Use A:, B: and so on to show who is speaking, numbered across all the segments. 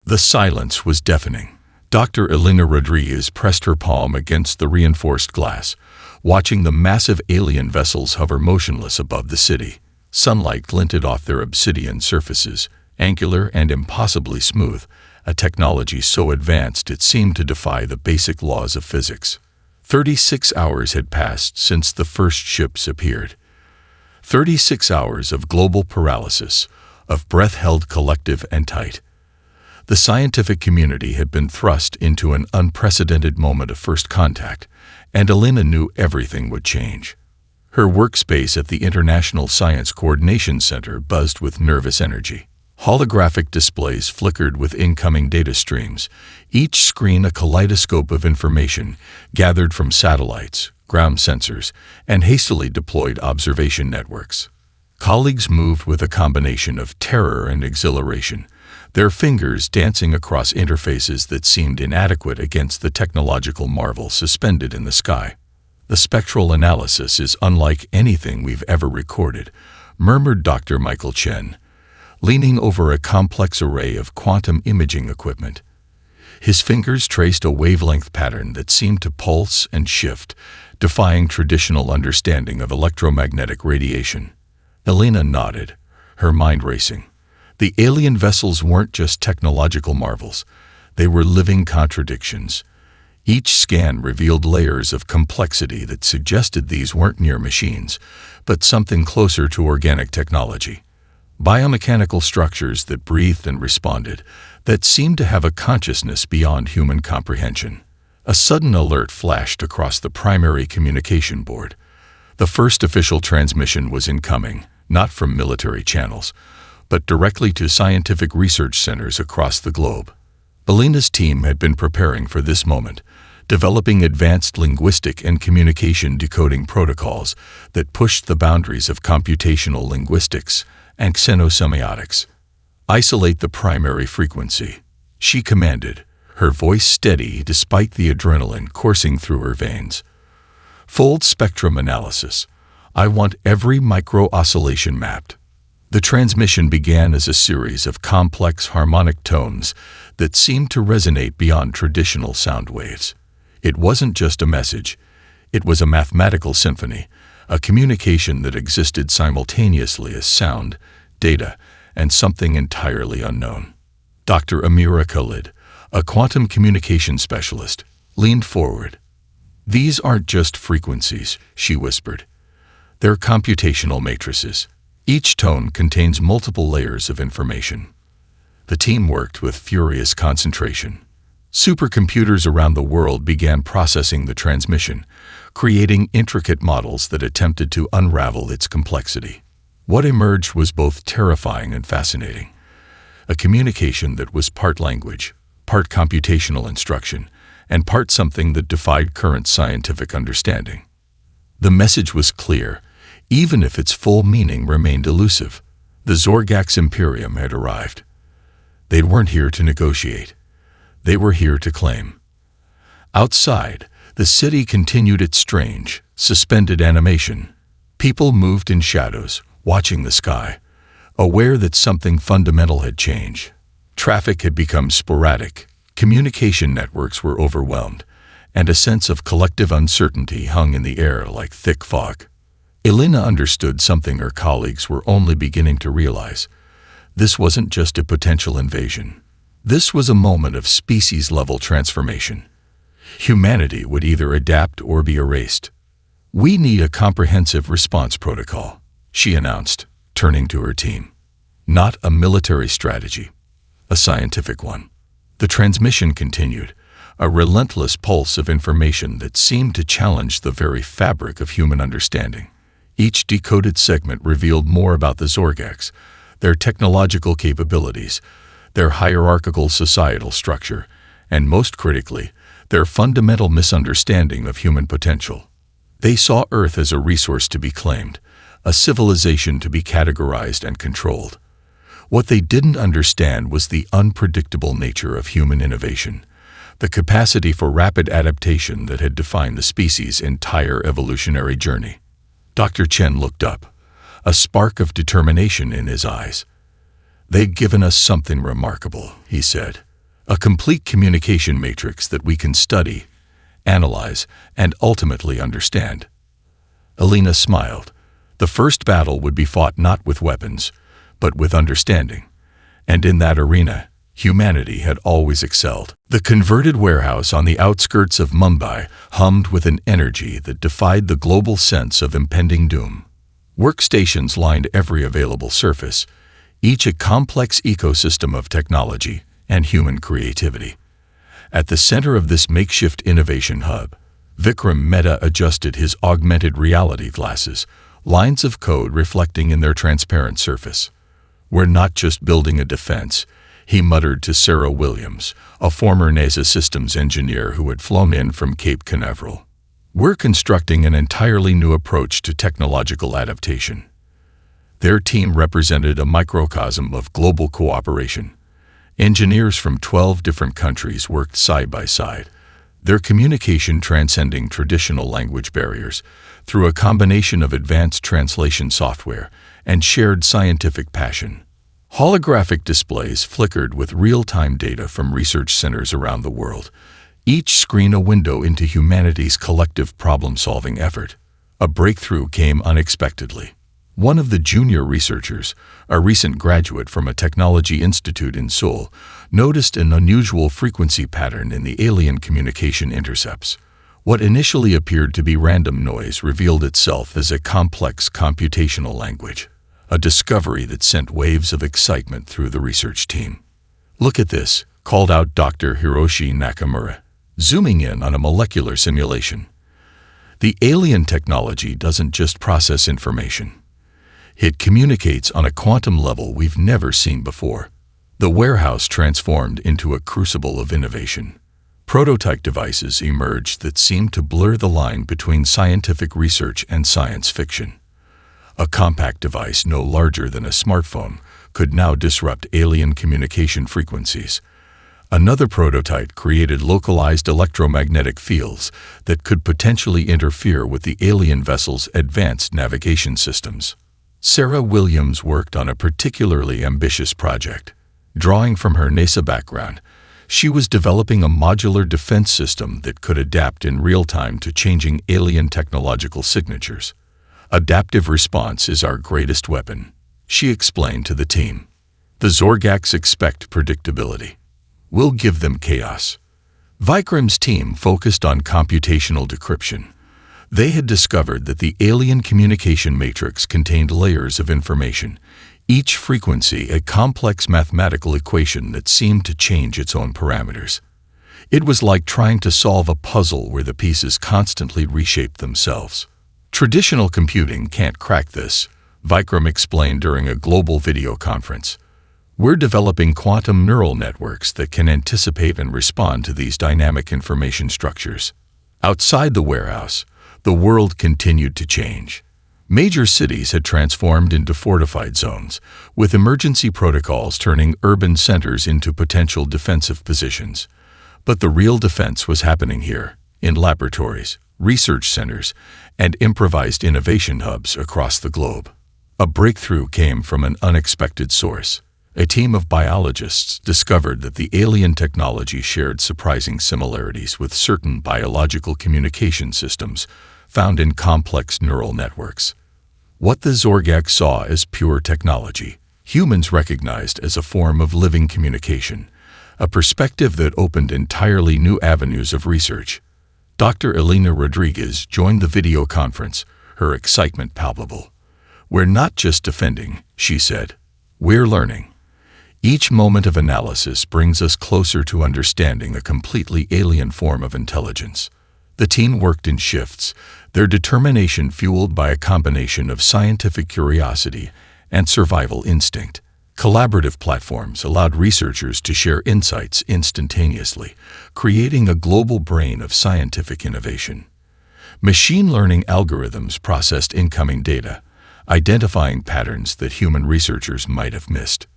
A: The silence was deafening. Dr. Elena Rodriguez pressed her palm against the reinforced glass, watching the massive alien vessels hover motionless above the city. Sunlight glinted off their obsidian surfaces, angular and impossibly smooth, a technology so advanced it seemed to defy the basic laws of physics. 36 hours had passed since the first ships appeared. 36 hours of global paralysis, of breath held collective and tight. The scientific community had been thrust into an unprecedented moment of first contact, and Elena knew everything would change. Her workspace at the International Science Coordination Center buzzed with nervous energy. Holographic displays flickered with incoming data streams, each screen a kaleidoscope of information gathered from satellites, ground sensors, and hastily deployed observation networks. Colleagues moved with a combination of terror and exhilaration, their fingers dancing across interfaces that seemed inadequate against the technological marvel suspended in the sky. "The spectral analysis is unlike anything we've ever recorded," murmured Dr. Michael Chen, leaning over a complex array of quantum imaging equipment. His fingers traced a wavelength pattern that seemed to pulse and shift, defying traditional understanding of electromagnetic radiation. Elena nodded, her mind racing. The alien vessels weren't just technological marvels. They were living contradictions. Each scan revealed layers of complexity that suggested these weren't mere machines, but something closer to organic technology. Biomechanical structures that breathed and responded, that seemed to have a consciousness beyond human comprehension. A sudden alert flashed across the primary communication board. The first official transmission was incoming, not from military channels, but directly to scientific research centers across the globe. Elena's team had been preparing for this moment, developing advanced linguistic and communication decoding protocols that pushed the boundaries of computational linguistics and xenosemiotics. "Isolate the primary frequency," she commanded, her voice steady despite the adrenaline coursing through her veins. "Fold spectrum analysis. I want every micro-oscillation mapped." The transmission began as a series of complex harmonic tones that seemed to resonate beyond traditional sound waves. It wasn't just a message. It was a mathematical symphony, a communication that existed simultaneously as sound, data, and something entirely unknown. Dr. Amira Khalid, a quantum communication specialist, leaned forward. "These aren't just frequencies," she whispered. "They're computational matrices. Each tone contains multiple layers of information." The team worked with furious concentration. Supercomputers around the world began processing the transmission, creating intricate models that attempted to unravel its complexity. What emerged was both terrifying and fascinating. A communication that was part language, part computational instruction, and part something that defied current scientific understanding. The message was clear, even if its full meaning remained elusive. The Zorgax Imperium had arrived. They weren't here to negotiate. They were here to claim. Outside, the city continued its strange, suspended animation. People moved in shadows, watching the sky, aware that something fundamental had changed. Traffic had become sporadic, communication networks were overwhelmed, and a sense of collective uncertainty hung in the air like thick fog. Elena understood something her colleagues were only beginning to realize. This wasn't just a potential invasion. This was a moment of species-level transformation. Humanity would either adapt or be erased. "We need a comprehensive response protocol," she announced, turning to her team. "Not a military strategy, a scientific one." The transmission continued, a relentless pulse of information that seemed to challenge the very fabric of human understanding. Each decoded segment revealed more about the Zorgax, their technological capabilities, their hierarchical societal structure, and most critically, their fundamental misunderstanding of human potential. They saw Earth as a resource to be claimed, a civilization to be categorized and controlled. What they didn't understand was the unpredictable nature of human innovation, the capacity for rapid adaptation that had defined the species' entire evolutionary journey. Dr. Chen looked up, a spark of determination in his eyes. "They've given us something remarkable," he said. a complete communication matrix that we can study, analyze, and ultimately understand. Alina smiled. The first battle would be fought not with weapons, but with understanding. And in that arena, humanity had always excelled. The converted warehouse on the outskirts of Mumbai hummed with an energy that defied the global sense of impending doom. Workstations lined every available surface, each a complex ecosystem of technology and human creativity. At the center of this makeshift innovation hub, Vikram Mehta adjusted his augmented reality glasses, lines of code reflecting in their transparent surface. "We're not just building a defense," he muttered to Sarah Williams, a former NASA systems engineer who had flown in from Cape Canaveral. "We're constructing an entirely new approach to technological adaptation." Their team represented a microcosm of global cooperation. Engineers from 12 different countries worked side by side, their communication transcending traditional language barriers through a combination of advanced translation software and shared scientific passion. Holographic displays flickered with real-time data from research centers around the world, each screen a window into humanity's collective problem-solving effort. A breakthrough came unexpectedly. One of the junior researchers, a recent graduate from a technology institute in Seoul, noticed an unusual frequency pattern in the alien communication intercepts. What initially appeared to be random noise revealed itself as a complex computational language, a discovery that sent waves of excitement through the research team. "Look at this," called out Dr. Hiroshi Nakamura, zooming in on a molecular simulation. "The alien technology doesn't just process information. It communicates on a quantum level we've never seen before." The warehouse transformed into a crucible of innovation. Prototype devices emerged that seemed to blur the line between scientific research and science fiction. A compact device no larger than a smartphone could now disrupt alien communication frequencies. Another prototype created localized electromagnetic fields that could potentially interfere with the alien vessel's advanced navigation systems. Sarah Williams worked on a particularly ambitious project. Drawing from her NASA background, she was developing a modular defense system that could adapt in real time to changing alien technological signatures. "Adaptive response is our greatest weapon," she explained to the team. "The Zorgaks expect predictability. We'll give them chaos." Vikram's team focused on computational decryption. They had discovered that the alien communication matrix contained layers of information, each frequency a complex mathematical equation that seemed to change its own parameters. It was like trying to solve a puzzle where the pieces constantly reshaped themselves. "Traditional computing can't crack this," Vikram explained during a global video conference. "We're developing quantum neural networks that can anticipate and respond to these dynamic information structures." Outside the warehouse, the world continued to change. Major cities had transformed into fortified zones, with emergency protocols turning urban centers into potential defensive positions. But the real defense was happening here, in laboratories, research centers, and improvised innovation hubs across the globe. A breakthrough came from an unexpected source. A team of biologists discovered that the alien technology shared surprising similarities with certain biological communication systems found in complex neural networks. What the Zorgak saw as pure technology, humans recognized as a form of living communication, a perspective that opened entirely new avenues of research. Dr. Elena Rodriguez joined the video conference, her excitement palpable. "We're not just defending," she said. "We're learning. Each moment of analysis brings us closer to understanding a completely alien form of intelligence." The team worked in shifts, their determination fueled by a combination of scientific curiosity and survival instinct. Collaborative platforms allowed researchers to share insights instantaneously, creating a global brain of scientific innovation. Machine learning algorithms processed incoming data, identifying patterns that human researchers might have missed.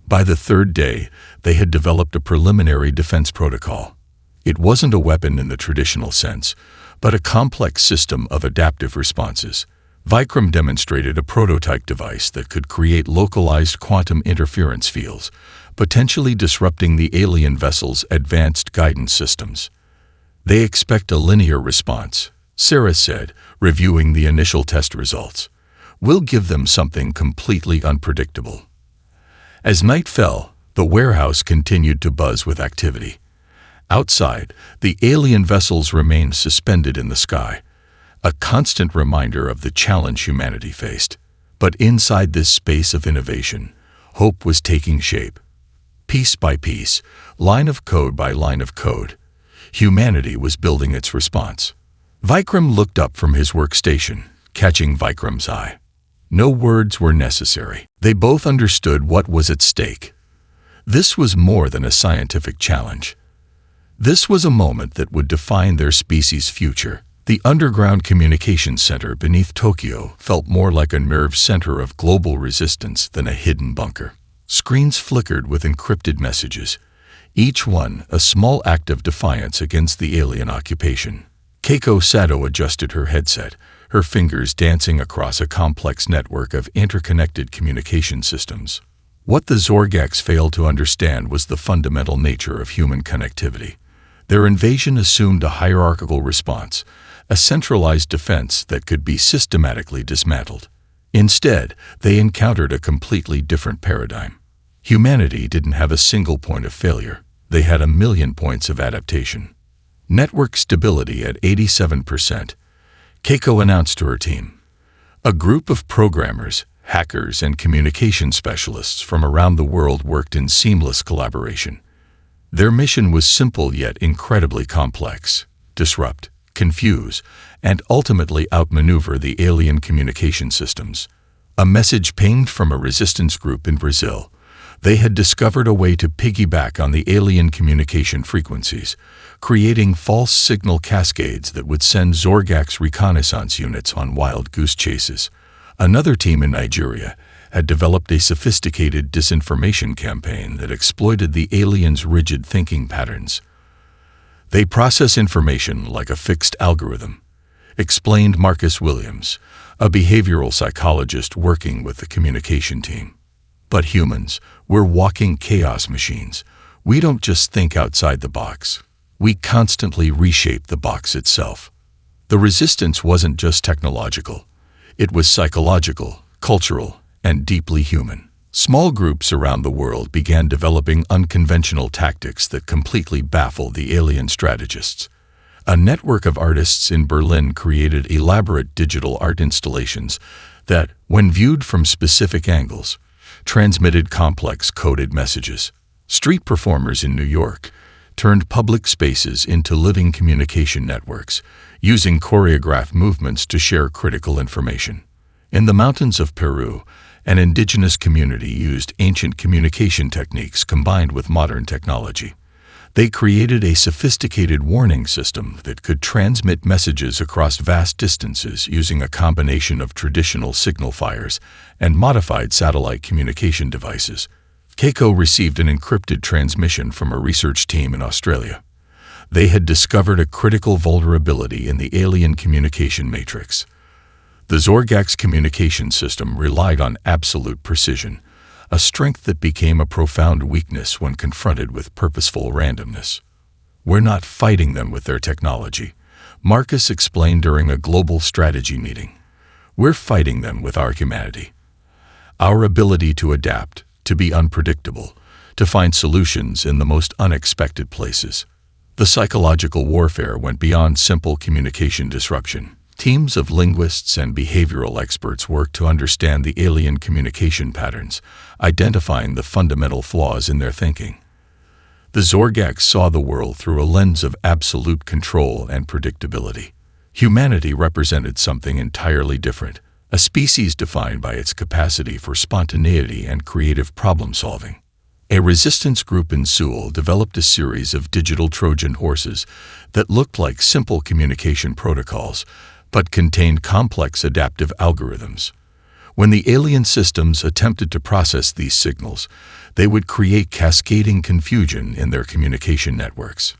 A: By the third day, they had developed a preliminary defense protocol. It wasn't a weapon in the traditional sense, but a complex system of adaptive responses. Vikram demonstrated a prototype device that could create localized quantum interference fields, potentially disrupting the alien vessel's advanced guidance systems. They expect a linear response, Sarah said, reviewing the initial test results. We'll give them something completely unpredictable. As night fell, the warehouse continued to buzz with activity. Outside, the alien vessels remained suspended in the sky, a constant reminder of the challenge humanity faced. But inside this space of innovation, hope was taking shape. Piece by piece, line of code by line of code, humanity was building its response. Vikram looked up from his workstation, catching Vikram's eye. No words were necessary. They both understood what was at stake. This was more than a scientific challenge. This was a moment that would define their species' future. The underground communications center beneath Tokyo felt more like a nerve center of global resistance than a hidden bunker. Screens flickered with encrypted messages, each one a small act of defiance against the alien occupation. Keiko Sato adjusted her headset, her fingers dancing across a complex network of interconnected communication systems. What the Zorgax failed to understand was the fundamental nature of human connectivity. Their invasion assumed a hierarchical response, a centralized defense that could be systematically dismantled. Instead, they encountered a completely different paradigm. Humanity didn't have a single point of failure. They had a million points of adaptation. Network stability at 87%, Keiko announced to her team. A group of programmers, hackers, and communication specialists from around the world worked in seamless collaboration. Their mission was simple yet incredibly complex: disrupt, confuse, and ultimately outmaneuver the alien communication systems. A message pinged from a resistance group in Brazil. They had discovered a way to piggyback on the alien communication frequencies, creating false signal cascades that would send Zorgax reconnaissance units on wild goose chases. Another team in Nigeria had developed a sophisticated disinformation campaign that exploited the aliens' rigid thinking patterns. They process information like a fixed algorithm, explained Marcus Williams, a behavioral psychologist working with the communication team. But humans, we're walking chaos machines. We don't just think outside the box. We constantly reshape the box itself. The resistance wasn't just technological. It was psychological, cultural, and deeply human. Small groups around the world began developing unconventional tactics that completely baffled the alien strategists. A network of artists in Berlin created elaborate digital art installations that, when viewed from specific angles, transmitted complex coded messages. Street performers in New York turned public spaces into living communication networks, using choreographed movements to share critical information. In the mountains of Peru, an indigenous community used ancient communication techniques combined with modern technology. They created a sophisticated warning system that could transmit messages across vast distances using a combination of traditional signal fires and modified satellite communication devices. Keiko received an encrypted transmission from a research team in Australia. They had discovered a critical vulnerability in the alien communication matrix. The Zorgax communication system relied on absolute precision, a strength that became a profound weakness when confronted with purposeful randomness. We're not fighting them with their technology, Marcus explained during a global strategy meeting. We're fighting them with our humanity. Our ability to adapt, to be unpredictable, to find solutions in the most unexpected places. The psychological warfare went beyond simple communication disruption. Teams of linguists and behavioral experts worked to understand the alien communication patterns, identifying the fundamental flaws in their thinking. The Zorgax saw the world through a lens of absolute control and predictability. Humanity represented something entirely different, a species defined by its capacity for spontaneity and creative problem-solving. A resistance group in Seoul developed a series of digital Trojan horses that looked like simple communication protocols, but contained complex adaptive algorithms. When the alien systems attempted to process these signals, they would create cascading confusion in their communication networks.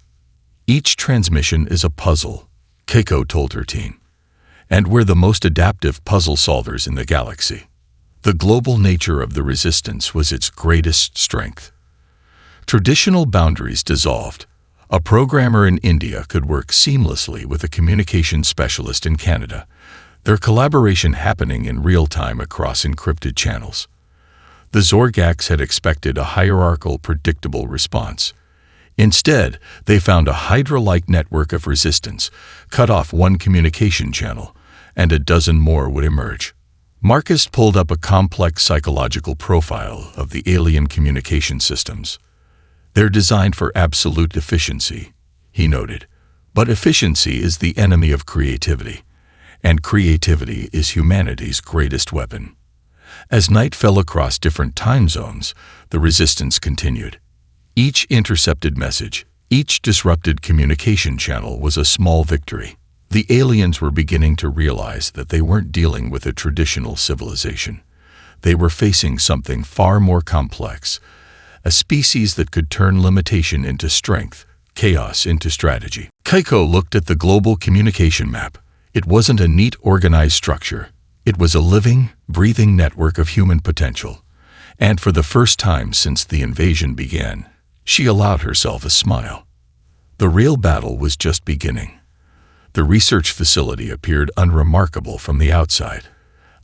A: Each transmission is a puzzle, Keiko told her team, and we're the most adaptive puzzle solvers in the galaxy. The global nature of the resistance was its greatest strength. Traditional boundaries dissolved. A programmer in India could work seamlessly with a communications specialist in Canada, their collaboration happening in real time across encrypted channels. The Zorgax had expected a hierarchical, predictable response. Instead, they found a Hydra-like network of resistance, cut off one communication channel, and a dozen more would emerge. Marcus pulled up a complex psychological profile of the alien communication systems. They're designed for absolute efficiency, he noted. But efficiency is the enemy of creativity, and creativity is humanity's greatest weapon. As night fell across different time zones, the resistance continued. Each intercepted message, each disrupted communication channel was a small victory. The aliens were beginning to realize that they weren't dealing with a traditional civilization. They were facing something far more complex, a species that could turn limitation into strength, chaos into strategy. Keiko looked at the global communication map. It wasn't a neat, organized structure. It was a living, breathing network of human potential. And for the first time since the invasion began, she allowed herself a smile. The real battle was just beginning. The research facility appeared unremarkable from the outside.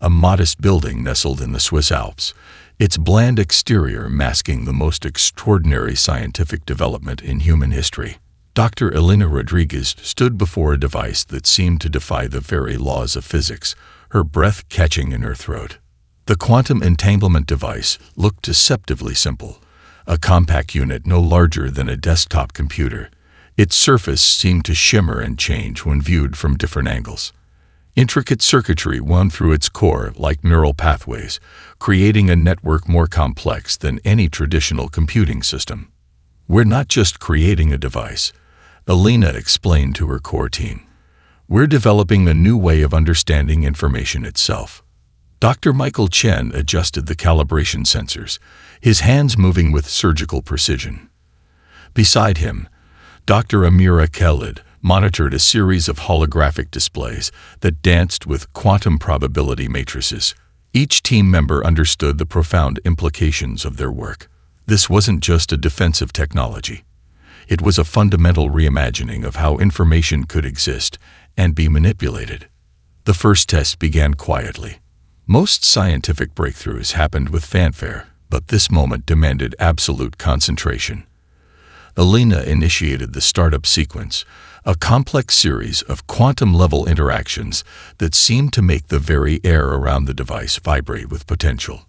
A: A modest building nestled in the Swiss Alps, its bland exterior masking the most extraordinary scientific development in human history. Dr. Elena Rodriguez stood before a device that seemed to defy the very laws of physics, her breath catching in her throat. The quantum entanglement device looked deceptively simple, a compact unit no larger than a desktop computer. Its surface seemed to shimmer and change when viewed from different angles. Intricate circuitry wound through its core like neural pathways, creating a network more complex than any traditional computing system. "We're not just creating a device," Elena explained to her core team. "We're developing a new way of understanding information itself." Dr. Michael Chen adjusted the calibration sensors, his hands moving with surgical precision. Beside him, Dr. Amira Khalid monitored a series of holographic displays that danced with quantum probability matrices. Each team member understood the profound implications of their work. This wasn't just a defensive technology. It was a fundamental reimagining of how information could exist and be manipulated. The first test began quietly. Most scientific breakthroughs happened with fanfare, but this moment demanded absolute concentration. Elena initiated the startup sequence, a complex series of quantum-level interactions that seemed to make the very air around the device vibrate with potential.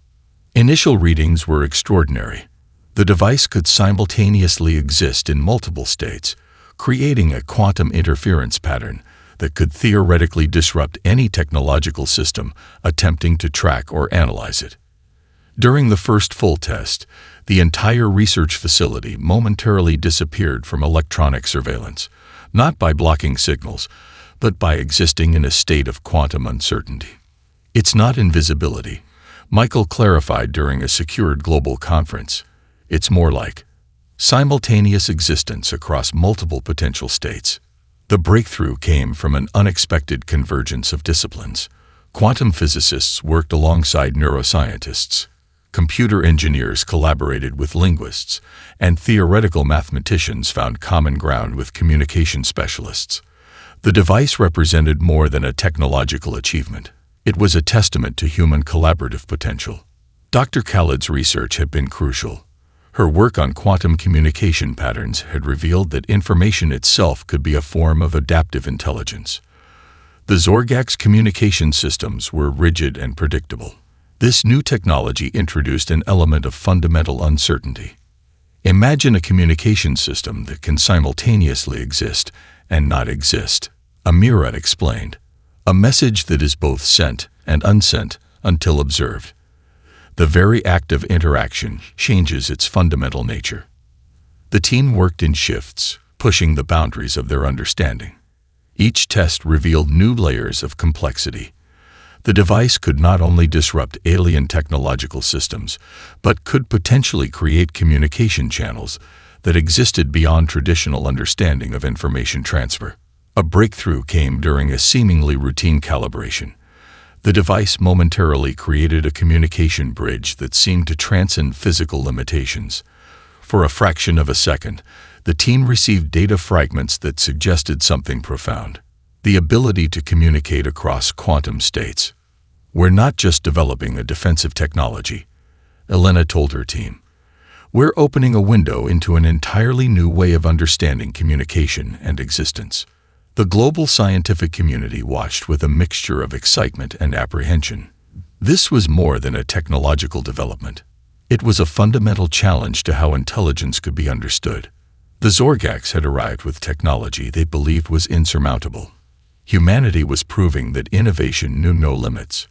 A: Initial readings were extraordinary. The device could simultaneously exist in multiple states, creating a quantum interference pattern that could theoretically disrupt any technological system attempting to track or analyze it. During the first full test, the entire research facility momentarily disappeared from electronic surveillance, not by blocking signals, but by existing in a state of quantum uncertainty. "It's not invisibility," Michael clarified during a secured global conference. "It's more like simultaneous existence across multiple potential states." The breakthrough came from an unexpected convergence of disciplines. Quantum physicists worked alongside neuroscientists. Computer engineers collaborated with linguists, and theoretical mathematicians found common ground with communication specialists. The device represented more than a technological achievement. It was a testament to human collaborative potential. Dr. Khalid's research had been crucial. Her work on quantum communication patterns had revealed that information itself could be a form of adaptive intelligence. The Zorgax communication systems were rigid and predictable. This new technology introduced an element of fundamental uncertainty. Imagine a communication system that can simultaneously exist and not exist, Amira explained. A message that is both sent and unsent until observed. The very act of interaction changes its fundamental nature. The team worked in shifts, pushing the boundaries of their understanding. Each test revealed new layers of complexity. The device could not only disrupt alien technological systems, but could potentially create communication channels that existed beyond traditional understanding of information transfer. A breakthrough came during a seemingly routine calibration. The device momentarily created a communication bridge that seemed to transcend physical limitations. For a fraction of a second, the team received data fragments that suggested something profound: the ability to communicate across quantum states. "We're not just developing a defensive technology," Elena told her team. "We're opening a window into an entirely new way of understanding communication and existence." The global scientific community watched with a mixture of excitement and apprehension. This was more than a technological development. It was a fundamental challenge to how intelligence could be understood. The Zorgax had arrived with technology they believed was insurmountable. Humanity was proving that innovation knew no limits.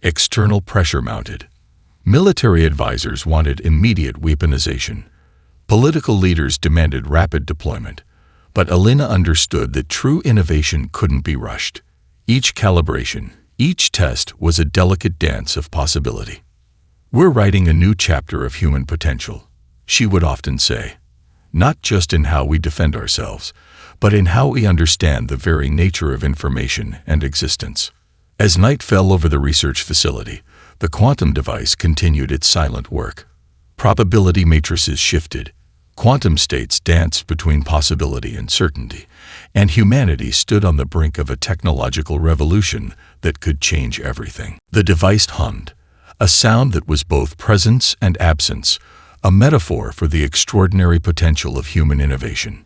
A: External pressure mounted. Military advisors wanted immediate weaponization. Political leaders demanded rapid deployment. But Elena understood that true innovation couldn't be rushed. Each calibration, each test was a delicate dance of possibility. "We're writing a new chapter of human potential," she would often say. "Not just in how we defend ourselves, but in how we understand the very nature of information and existence." As night fell over the research facility, the quantum device continued its silent work. Probability matrices shifted. Quantum states danced between possibility and certainty, and humanity stood on the brink of a technological revolution that could change everything. The device hummed, a sound that was both presence and absence, a metaphor for the extraordinary potential of human innovation.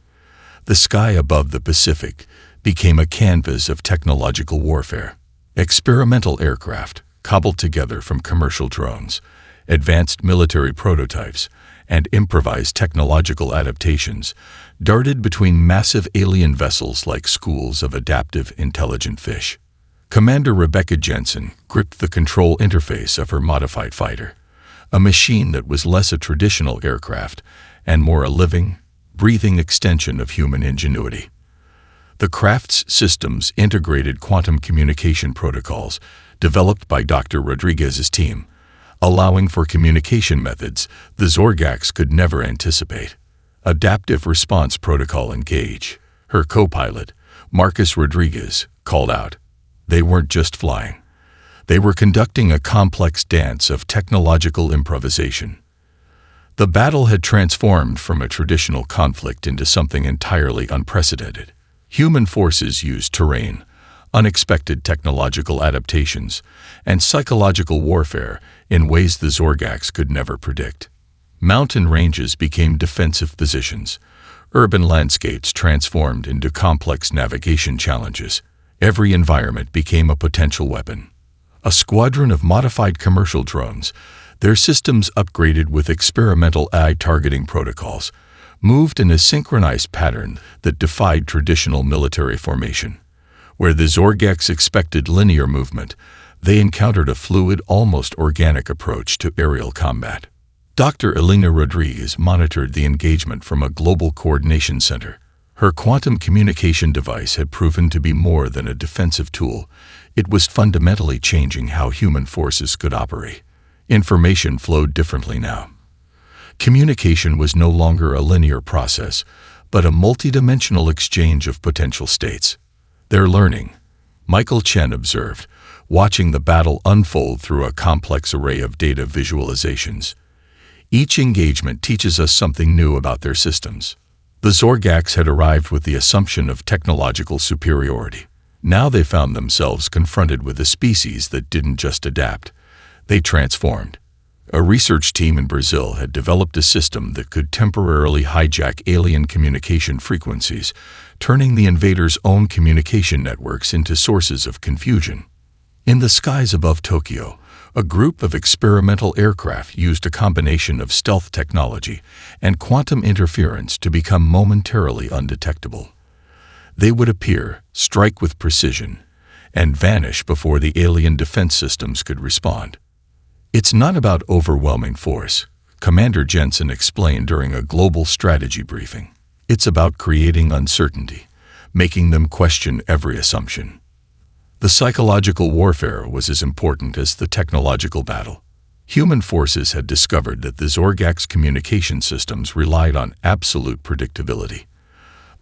A: The sky above the Pacific became a canvas of technological warfare. Experimental aircraft, cobbled together from commercial drones, advanced military prototypes, and improvised technological adaptations, darted between massive alien vessels like schools of adaptive, intelligent fish. Commander Rebecca Jensen gripped the control interface of her modified fighter, a machine that was less a traditional aircraft and more a living, breathing extension of human ingenuity. The craft's systems integrated quantum communication protocols developed by Dr. Rodriguez's team, allowing for communication methods the Zorgax could never anticipate. Adaptive Response Protocol Engage, her co-pilot, Marcus Rodriguez, called out. They weren't just flying. They were conducting a complex dance of technological improvisation. The battle had transformed from a traditional conflict into something entirely unprecedented. Human forces used terrain, unexpected technological adaptations, and psychological warfare in ways the Zorgax could never predict. Mountain ranges became defensive positions. Urban landscapes transformed into complex navigation challenges. Every environment became a potential weapon. A squadron of modified commercial drones, their systems upgraded with experimental AI targeting protocols, moved in a synchronized pattern that defied traditional military formation. Where the Zorgax expected linear movement, they encountered a fluid, almost organic approach to aerial combat. Dr. Elena Rodriguez monitored the engagement from a global coordination center. Her quantum communication device had proven to be more than a defensive tool. It was fundamentally changing how human forces could operate. Information flowed differently now. Communication was no longer a linear process, but a multidimensional exchange of potential states. "They're learning," Michael Chen observed, watching the battle unfold through a complex array of data visualizations. "Each engagement teaches us something new about their systems." The Zorgax had arrived with the assumption of technological superiority. Now they found themselves confronted with a species that didn't just adapt. They transformed. A research team in Brazil had developed a system that could temporarily hijack alien communication frequencies, turning the invaders' own communication networks into sources of confusion. In the skies above Tokyo, a group of experimental aircraft used a combination of stealth technology and quantum interference to become momentarily undetectable. They would appear, strike with precision, and vanish before the alien defense systems could respond. "It's not about overwhelming force," Commander Jensen explained during a global strategy briefing. "It's about creating uncertainty, making them question every assumption." The psychological warfare was as important as the technological battle. Human forces had discovered that the Zorgax communication systems relied on absolute predictability.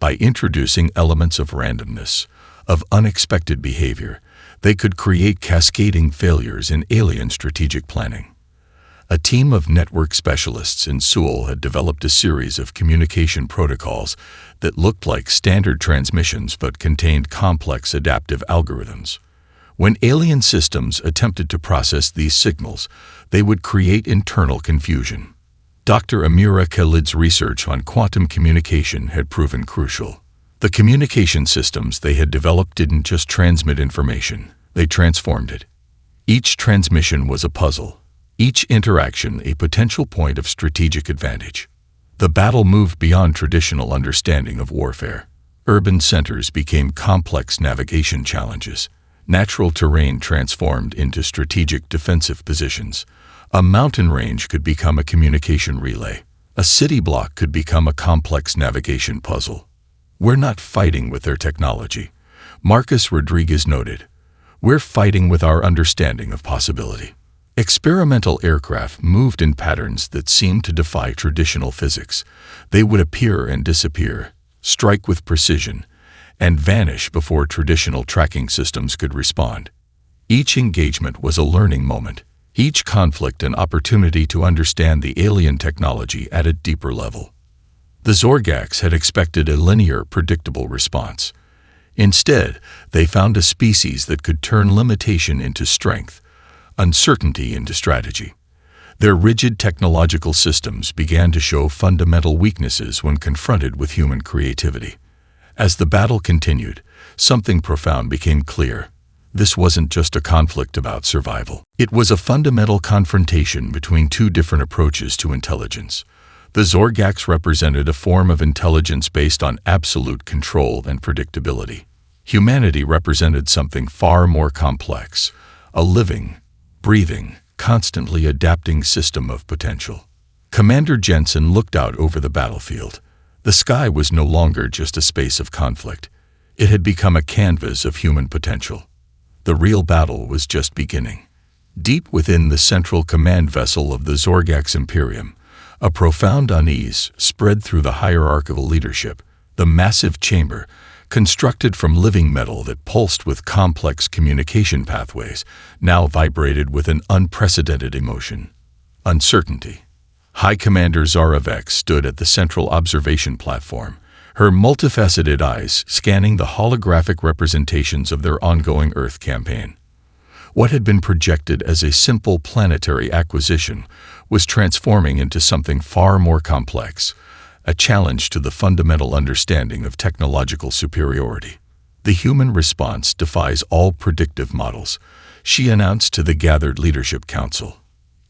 A: By introducing elements of randomness, of unexpected behavior, they could create cascading failures in alien strategic planning. A team of network specialists in Seoul had developed a series of communication protocols that looked like standard transmissions but contained complex adaptive algorithms. When alien systems attempted to process these signals, they would create internal confusion. Dr. Amira Khalid's research on quantum communication had proven crucial. The communication systems they had developed didn't just transmit information, they transformed it. Each transmission was a puzzle, each interaction a potential point of strategic advantage. The battle moved beyond traditional understanding of warfare. Urban centers became complex navigation challenges. Natural terrain transformed into strategic defensive positions. A mountain range could become a communication relay. A city block could become a complex navigation puzzle. "We're not fighting with their technology," Marcus Rodriguez noted. "We're fighting with our understanding of possibility." Experimental aircraft moved in patterns that seemed to defy traditional physics. They would appear and disappear, strike with precision, and vanish before traditional tracking systems could respond. Each engagement was a learning moment, each conflict an opportunity to understand the alien technology at a deeper level. The Zorgax had expected a linear, predictable response. Instead, they found a species that could turn limitation into strength, uncertainty into strategy. Their rigid technological systems began to show fundamental weaknesses when confronted with human creativity. As the battle continued, something profound became clear. This wasn't just a conflict about survival. It was a fundamental confrontation between two different approaches to intelligence. The Zorgax represented a form of intelligence based on absolute control and predictability. Humanity represented something far more complex, a living, breathing, constantly adapting system of potential. Commander Jensen looked out over the battlefield. The sky was no longer just a space of conflict. It had become a canvas of human potential. The real battle was just beginning. Deep within the central command vessel of the Zorgax Imperium, a profound unease spread through the hierarchical leadership. The massive chamber, constructed from living metal that pulsed with complex communication pathways, now vibrated with an unprecedented emotion: uncertainty. High Commander Zara Vex stood at the central observation platform, her multifaceted eyes scanning the holographic representations of their ongoing Earth campaign. What had been projected as a simple planetary acquisition was transforming into something far more complex, a challenge to the fundamental understanding of technological superiority. "The human response defies all predictive models," she announced to the gathered leadership council.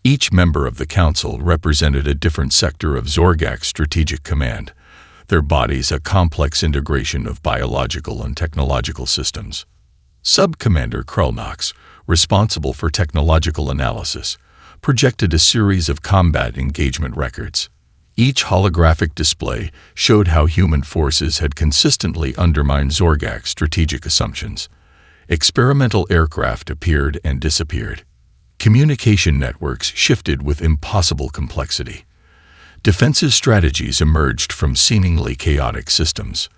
A: Each member of the council represented a different sector of Zorgax strategic command, their bodies a complex integration of biological and technological systems. Sub-Commander Krulnox, responsible for technological analysis, projected a series of combat engagement records. Each holographic display showed how human forces had consistently undermined Zorgax strategic assumptions. Experimental aircraft appeared and disappeared. Communication networks shifted with impossible complexity. Defensive strategies emerged from seemingly chaotic systems.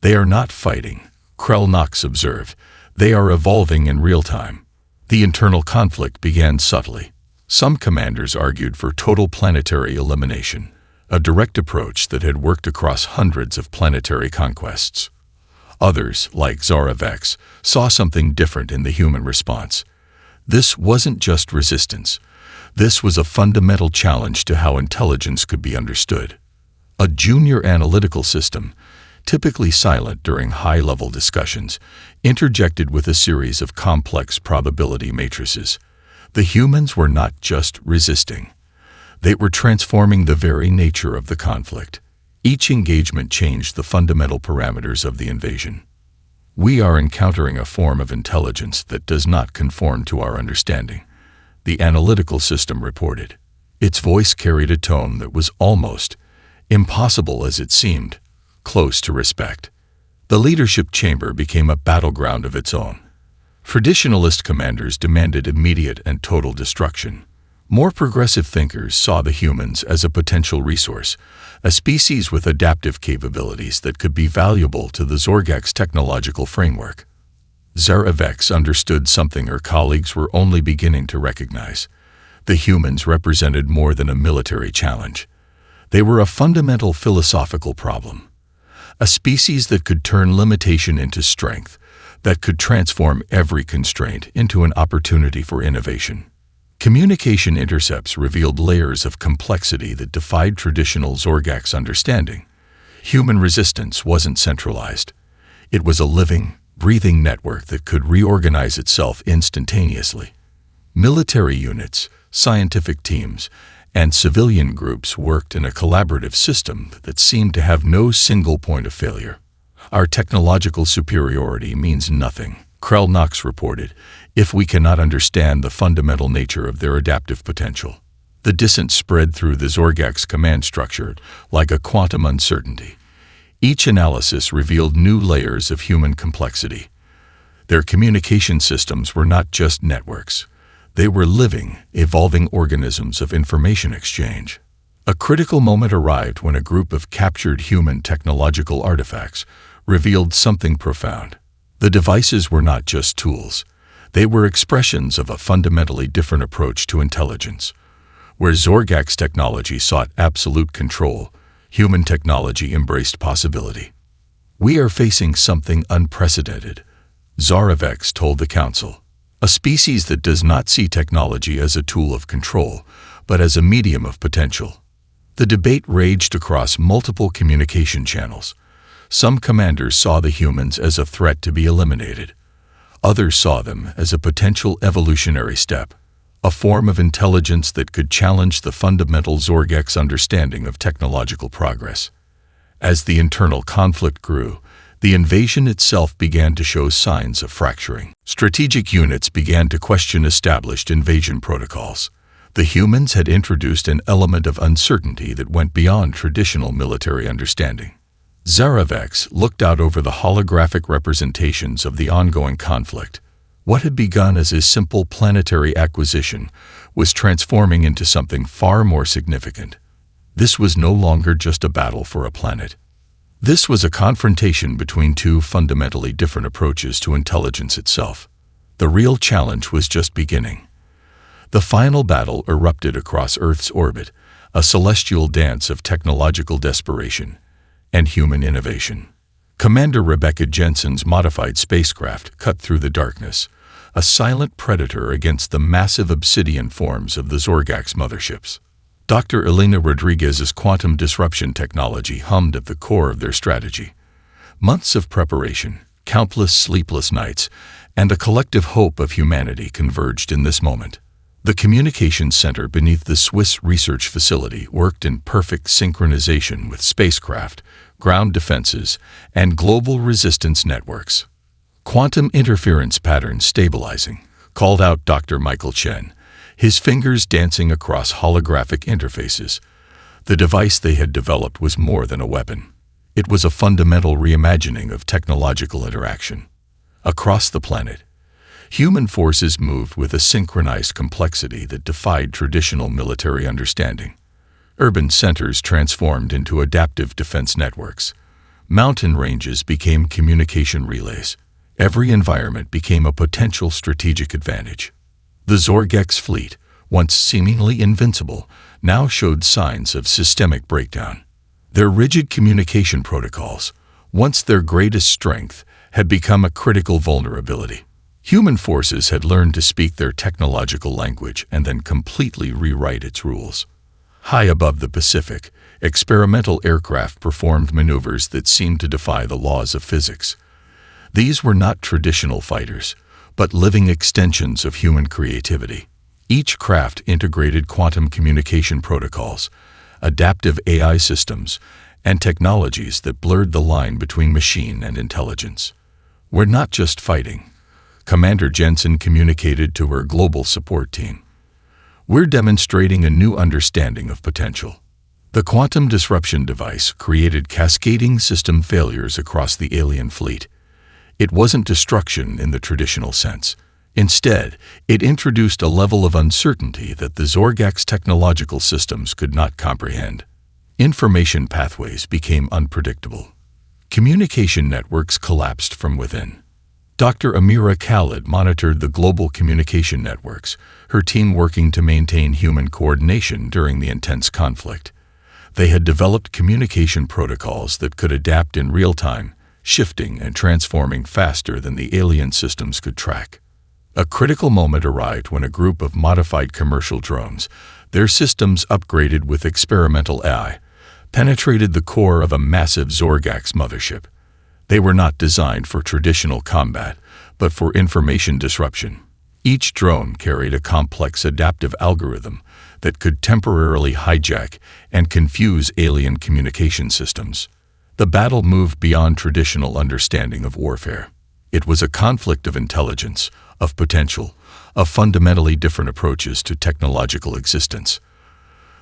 A: "They are not fighting," Krulnox observed. "They are evolving in real time." The internal conflict began subtly. Some commanders argued for total planetary elimination, a direct approach that had worked across hundreds of planetary conquests. Others, like Zara Vex, saw something different in the human response. This wasn't just resistance. This was a fundamental challenge to how intelligence could be understood. A junior analytical system, typically silent during high-level discussions, interjected with a series of complex probability matrices. The humans were not just resisting. They were transforming the very nature of the conflict. Each engagement changed the fundamental parameters of the invasion. "We are encountering a form of intelligence that does not conform to our understanding," the analytical system reported. Its voice carried a tone that was almost, impossible as it seemed, close to respect. The leadership chamber became a battleground of its own. Traditionalist commanders demanded immediate and total destruction. More progressive thinkers saw the humans as a potential resource, a species with adaptive capabilities that could be valuable to the Zorgax technological framework. Zara Vex understood something her colleagues were only beginning to recognize. The humans represented more than a military challenge. They were a fundamental philosophical problem. A species that could turn limitation into strength, that could transform every constraint into an opportunity for innovation. Communication intercepts revealed layers of complexity that defied traditional Zorgak's understanding. Human resistance wasn't centralized. It was a living, breathing network that could reorganize itself instantaneously. Military units, scientific teams, and civilian groups worked in a collaborative system that seemed to have no single point of failure. Our technological superiority means nothing, Krell Knox reported, if we cannot understand the fundamental nature of their adaptive potential. The dissent spread through the Zorgak's command structure like a quantum uncertainty. Each analysis revealed new layers of human complexity. Their communication systems were not just networks. They were living, evolving organisms of information exchange. A critical moment arrived when a group of captured human technological artifacts revealed something profound. The devices were not just tools. They were expressions of a fundamentally different approach to intelligence. Where Zorgak's technology sought absolute control, human technology embraced possibility. "We are facing something unprecedented," Zarevex told the Council. "A species that does not see technology as a tool of control, but as a medium of potential." The debate raged across multiple communication channels. Some commanders saw the humans as a threat to be eliminated. Others saw them as a potential evolutionary step, a form of intelligence that could challenge the fundamental Zorgak's understanding of technological progress. As the internal conflict grew, the invasion itself began to show signs of fracturing. Strategic units began to question established invasion protocols. The humans had introduced an element of uncertainty that went beyond traditional military understanding. Zarevex looked out over the holographic representations of the ongoing conflict. What had begun as a simple planetary acquisition was transforming into something far more significant. This was no longer just a battle for a planet. This was a confrontation between two fundamentally different approaches to intelligence itself. The real challenge was just beginning. The final battle erupted across Earth's orbit, a celestial dance of technological desperation and human innovation. Commander Rebecca Jensen's modified spacecraft cut through the darkness, a silent predator against the massive obsidian forms of the Zorgak's motherships. Dr. Elena Rodriguez's quantum disruption technology hummed at the core of their strategy. Months of preparation, countless sleepless nights, and a collective hope of humanity converged in this moment. The communications center beneath the Swiss research facility worked in perfect synchronization with spacecraft, ground defenses, and global resistance networks. "Quantum interference patterns stabilizing," called out Dr. Michael Chen, his fingers dancing across holographic interfaces. The device they had developed was more than a weapon. It was a fundamental reimagining of technological interaction. Across the planet, human forces moved with a synchronized complexity that defied traditional military understanding. Urban centers transformed into adaptive defense networks. Mountain ranges became communication relays. Every environment became a potential strategic advantage. The Zorgak's fleet, once seemingly invincible, now showed signs of systemic breakdown. Their rigid communication protocols, once their greatest strength, had become a critical vulnerability. Human forces had learned to speak their technological language and then completely rewrite its rules. High above the Pacific, experimental aircraft performed maneuvers that seemed to defy the laws of physics. These were not traditional fighters, but living extensions of human creativity. Each craft integrated quantum communication protocols, adaptive AI systems, and technologies that blurred the line between machine and intelligence. "We're not just fighting," Commander Jensen communicated to her global support team. "We're demonstrating a new understanding of potential." The quantum disruption device created cascading system failures across the alien fleet. It wasn't destruction in the traditional sense. Instead, it introduced a level of uncertainty that the Zorgak's technological systems could not comprehend. Information pathways became unpredictable. Communication networks collapsed from within. Dr. Amira Khalid monitored the global communication networks, her team working to maintain human coordination during the intense conflict. They had developed communication protocols that could adapt in real time, shifting and transforming faster than the alien systems could track. A critical moment arrived when a group of modified commercial drones, their systems upgraded with experimental AI, penetrated the core of a massive Zorgax mothership. They were not designed for traditional combat, but for information disruption. Each drone carried a complex adaptive algorithm that could temporarily hijack and confuse alien communication systems. The battle moved beyond traditional understanding of warfare. It was a conflict of intelligence, of potential, of fundamentally different approaches to technological existence.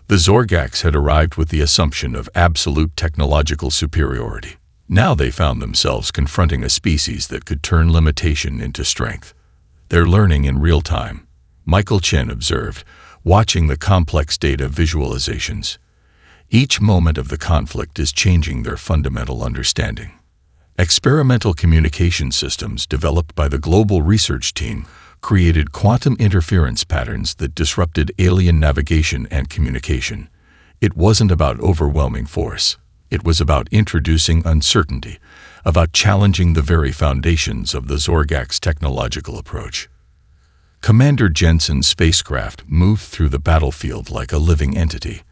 A: The Zorgax had arrived with the assumption of absolute technological superiority. Now they found themselves confronting a species that could turn limitation into strength. They're learning in real time, Michael Chen observed, watching the complex data visualizations. Each moment of the conflict is changing their fundamental understanding. Experimental communication systems developed by the global research team created quantum interference patterns that disrupted alien navigation and communication. It wasn't about overwhelming force. It was about introducing uncertainty, about challenging the very foundations of the Zorgax technological approach. Commander Jensen's spacecraft moved through the battlefield like a living entity.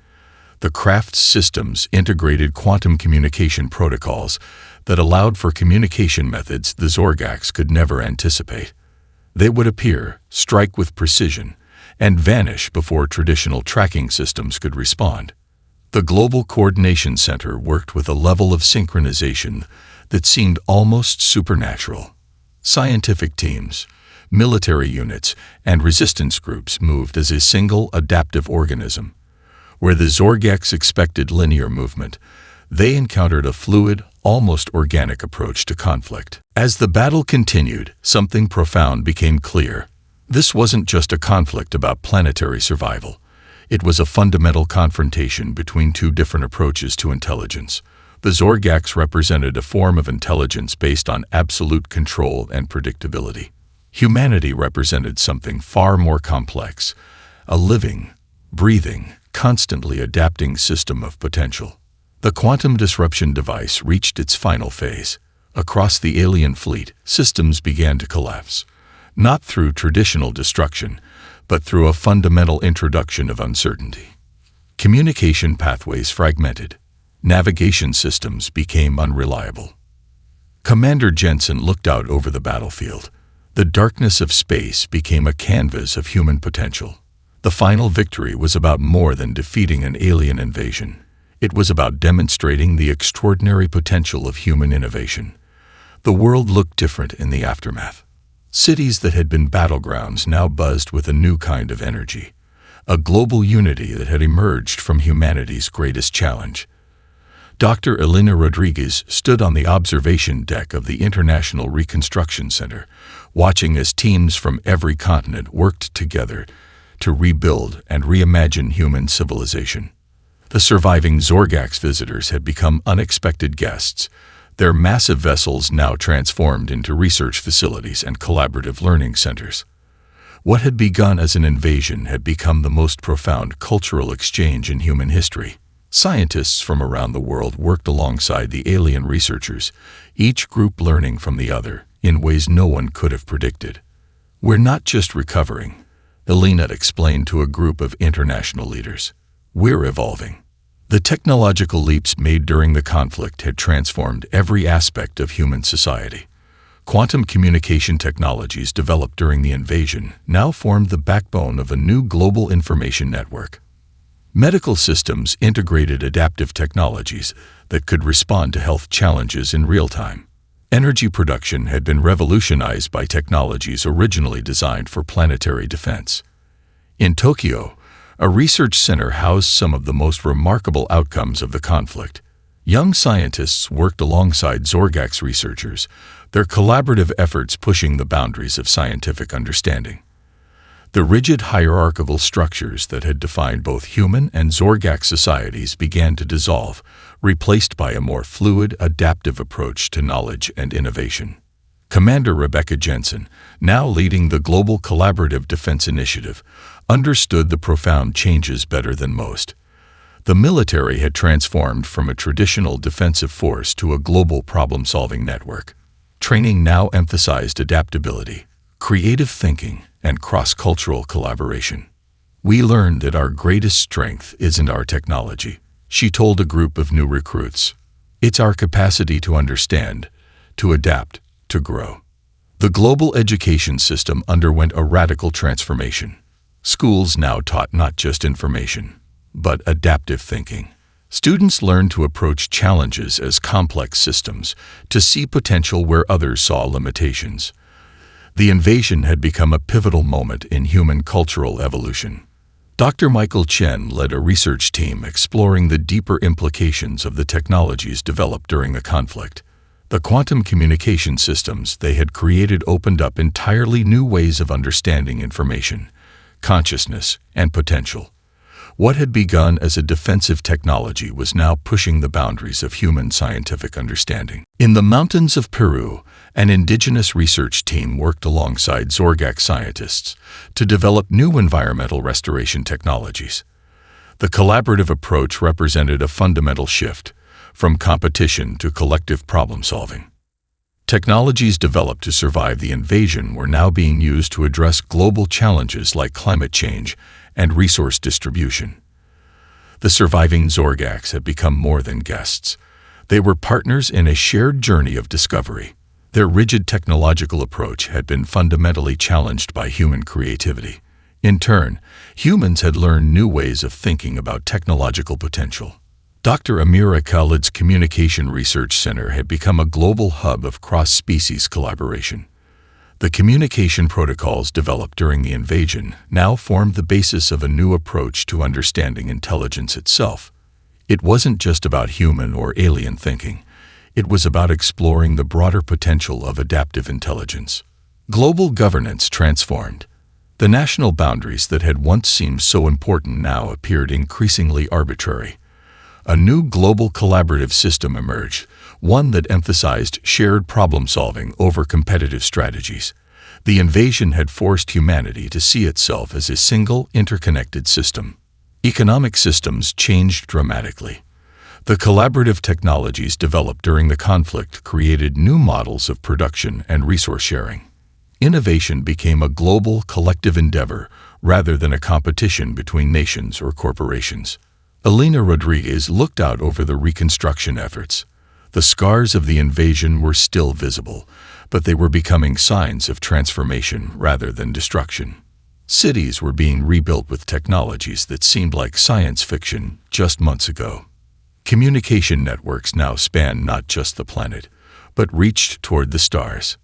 A: The craft's systems integrated quantum communication protocols that allowed for communication methods the Zorgax could never anticipate. They would appear, strike with precision, and vanish before traditional tracking systems could respond. The Global Coordination Center worked with a level of synchronization that seemed almost supernatural. Scientific teams, military units, and resistance groups moved as a single adaptive organism. Where the Zorgax expected linear movement, they encountered a fluid, almost organic approach to conflict. As the battle continued, something profound became clear. This wasn't just a conflict about planetary survival. It was a fundamental confrontation between two different approaches to intelligence. The Zorgax represented a form of intelligence based on absolute control and predictability. Humanity represented something far more complex, a living, breathing, constantly adapting system of potential. The quantum disruption device reached its final phase. Across the alien fleet, systems began to collapse, not through traditional destruction, but through a fundamental introduction of uncertainty. Communication pathways fragmented. Navigation systems became unreliable. Commander Jensen looked out over the battlefield. The darkness of space became a canvas of human potential. The final victory was about more than defeating an alien invasion. It was about demonstrating the extraordinary potential of human innovation. The world looked different in the aftermath. Cities that had been battlegrounds now buzzed with a new kind of energy, a global unity that had emerged from humanity's greatest challenge. Dr. Elena Rodriguez stood on the observation deck of the International Reconstruction Center, watching as teams from every continent worked together to rebuild and reimagine human civilization. The surviving Zorgax visitors had become unexpected guests, their massive vessels now transformed into research facilities and collaborative learning centers. What had begun as an invasion had become the most profound cultural exchange in human history. Scientists from around the world worked alongside the alien researchers, each group learning from the other in ways no one could have predicted. "We're not just recovering," Elena explained to a group of international leaders. "We're evolving." The technological leaps made during the conflict had transformed every aspect of human society. Quantum communication technologies developed during the invasion now formed the backbone of a new global information network. Medical systems integrated adaptive technologies that could respond to health challenges in real time. Energy production had been revolutionized by technologies originally designed for planetary defense. In Tokyo, a research center housed some of the most remarkable outcomes of the conflict. Young scientists worked alongside Zorgax researchers, their collaborative efforts pushing the boundaries of scientific understanding. The rigid hierarchical structures that had defined both human and Zorgax societies began to dissolve, replaced by a more fluid, adaptive approach to knowledge and innovation. Commander Rebecca Jensen, now leading the Global Collaborative Defense Initiative, understood the profound changes better than most. The military had transformed from a traditional defensive force to a global problem-solving network. Training now emphasized adaptability, creative thinking, and cross-cultural collaboration. "We learned that our greatest strength isn't our technology," she told a group of new recruits. "It's our capacity to understand, to adapt, to grow." The global education system underwent a radical transformation. Schools now taught not just information, but adaptive thinking. Students learned to approach challenges as complex systems, to see potential where others saw limitations. The invasion had become a pivotal moment in human cultural evolution. Dr. Michael Chen led a research team exploring the deeper implications of the technologies developed during the conflict. The quantum communication systems they had created opened up entirely new ways of understanding information, consciousness, and potential. What had begun as a defensive technology was now pushing the boundaries of human scientific understanding. In the mountains of Peru, an indigenous research team worked alongside Zorgak scientists to develop new environmental restoration technologies. The collaborative approach represented a fundamental shift, from competition to collective problem-solving. Technologies developed to survive the invasion were now being used to address global challenges like climate change and resource distribution. The surviving Zorgaks had become more than guests. They were partners in a shared journey of discovery. Their rigid technological approach had been fundamentally challenged by human creativity. In turn, humans had learned new ways of thinking about technological potential. Dr. Amira Khalid's Communication Research Center had become a global hub of cross-species collaboration. The communication protocols developed during the invasion now formed the basis of a new approach to understanding intelligence itself. It wasn't just about human or alien thinking. It was about exploring the broader potential of adaptive intelligence. Global governance transformed. The national boundaries that had once seemed so important now appeared increasingly arbitrary. A new global collaborative system emerged, one that emphasized shared problem-solving over competitive strategies. The invasion had forced humanity to see itself as a single, interconnected system. Economic systems changed dramatically. The collaborative technologies developed during the conflict created new models of production and resource sharing. Innovation became a global, collective endeavor rather than a competition between nations or corporations. Elena Rodriguez looked out over the reconstruction efforts. The scars of the invasion were still visible, but they were becoming signs of transformation rather than destruction. Cities were being rebuilt with technologies that seemed like science fiction just months ago. Communication networks now spanned not just the planet, but reached toward the stars.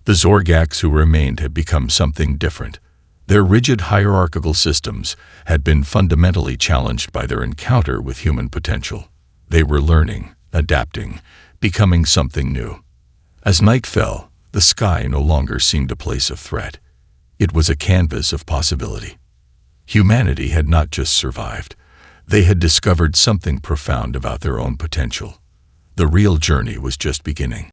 A: The Zorgaks who remained had become something different. Their rigid hierarchical systems had been fundamentally challenged by their encounter with human potential. They were learning, adapting, becoming something new. As night fell, the sky no longer seemed a place of threat. It was a canvas of possibility. Humanity had not just survived. They had discovered something profound about their own potential. The real journey was just beginning.